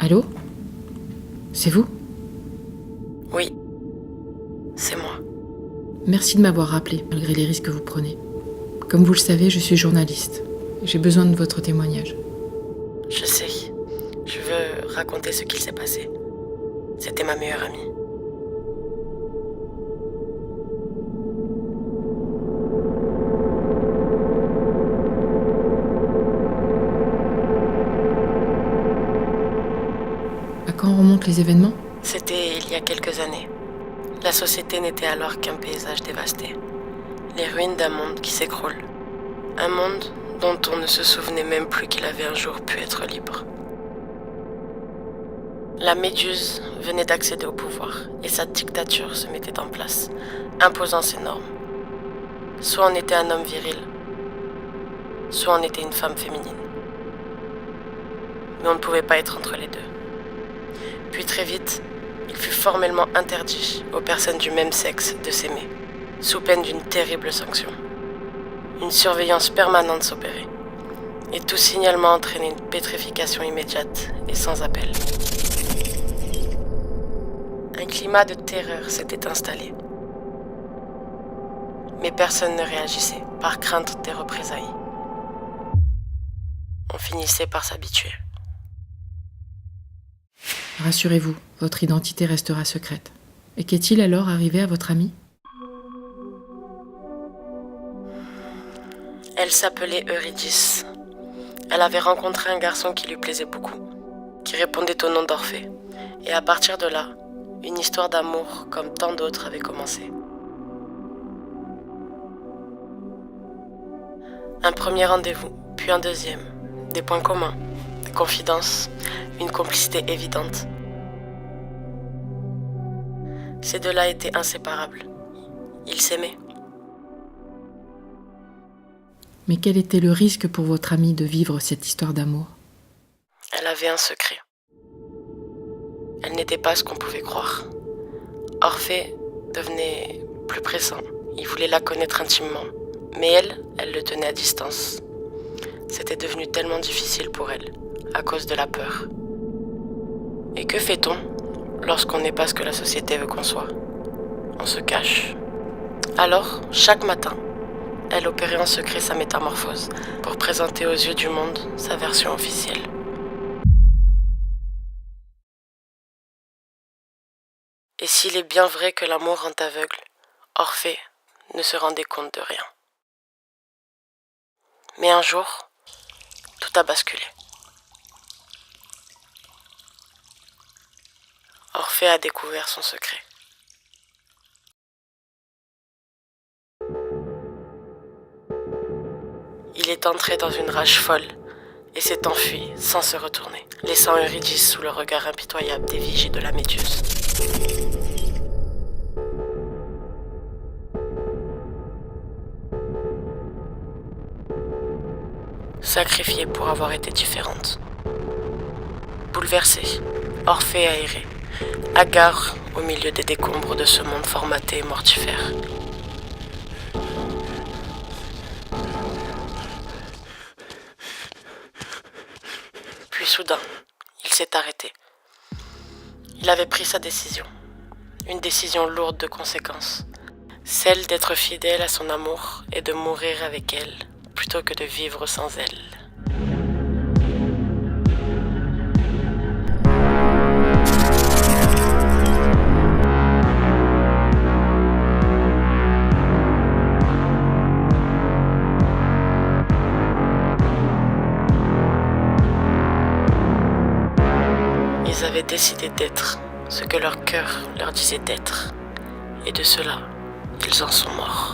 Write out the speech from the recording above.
Allô ? C'est vous ? Oui, c'est moi. Merci de m'avoir rappelé, malgré les risques que vous prenez. Comme vous le savez, je suis journaliste. J'ai besoin de votre témoignage. Je sais. Je veux raconter ce qu'il s'est passé. C'était ma meilleure amie. À quand remontent les événements ? C'était il y a quelques années. La société n'était alors qu'un paysage dévasté. Les ruines d'un monde qui s'écroule. Un monde dont on ne se souvenait même plus qu'il avait un jour pu être libre. La Méduse venait d'accéder au pouvoir et sa dictature se mettait en place, imposant ses normes. Soit on était un homme viril, soit on était une femme féminine. Mais on ne pouvait pas être entre les deux. Puis très vite, il fut formellement interdit aux personnes du même sexe de s'aimer, sous peine d'une terrible sanction. Une surveillance permanente s'opérait, et tout signalement entraînait une pétrification immédiate et sans appel. Un climat de terreur s'était installé. Mais personne ne réagissait, par crainte des représailles. On finissait par s'habituer. Rassurez-vous, votre identité restera secrète. Et qu'est-il alors arrivé à votre amie ? Elle s'appelait Eurydice. Elle avait rencontré un garçon qui lui plaisait beaucoup, qui répondait au nom d'Orphée. Et à partir de là, une histoire d'amour comme tant d'autres avait commencé. Un premier rendez-vous, puis un deuxième. Des points communs, des confidences, une complicité évidente. Ces deux-là étaient inséparables. Ils s'aimaient. Mais quel était le risque pour votre amie de vivre cette histoire d'amour ? Elle avait un secret. Elle n'était pas ce qu'on pouvait croire. Orphée devenait plus pressant. Il voulait la connaître intimement. Mais elle le tenait à distance. C'était devenu tellement difficile pour elle, à cause de la peur. Et que fait-on lorsqu'on n'est pas ce que la société veut qu'on soit ? On se cache. Alors, chaque matin, elle opérait en secret sa métamorphose pour présenter aux yeux du monde sa version officielle. Et s'il est bien vrai que l'amour rend aveugle, Orphée ne se rendait compte de rien. Mais un jour, tout a basculé. Orphée a découvert son secret. Il est entré dans une rage folle et s'est enfui sans se retourner, laissant Eurydice sous le regard impitoyable des vigies de la Méduse. Sacrifiée pour avoir été différente. Bouleversée, Orphée aérée, hagard au milieu des décombres de ce monde formaté et mortifère. Puis soudain, il s'est arrêté. Il avait pris sa décision. Une décision lourde de conséquences. Celle d'être fidèle à son amour et de mourir avec elle, plutôt que de vivre sans elle. Ils avaient décidé d'être ce que leur cœur leur disait d'être. Et de cela, ils en sont morts.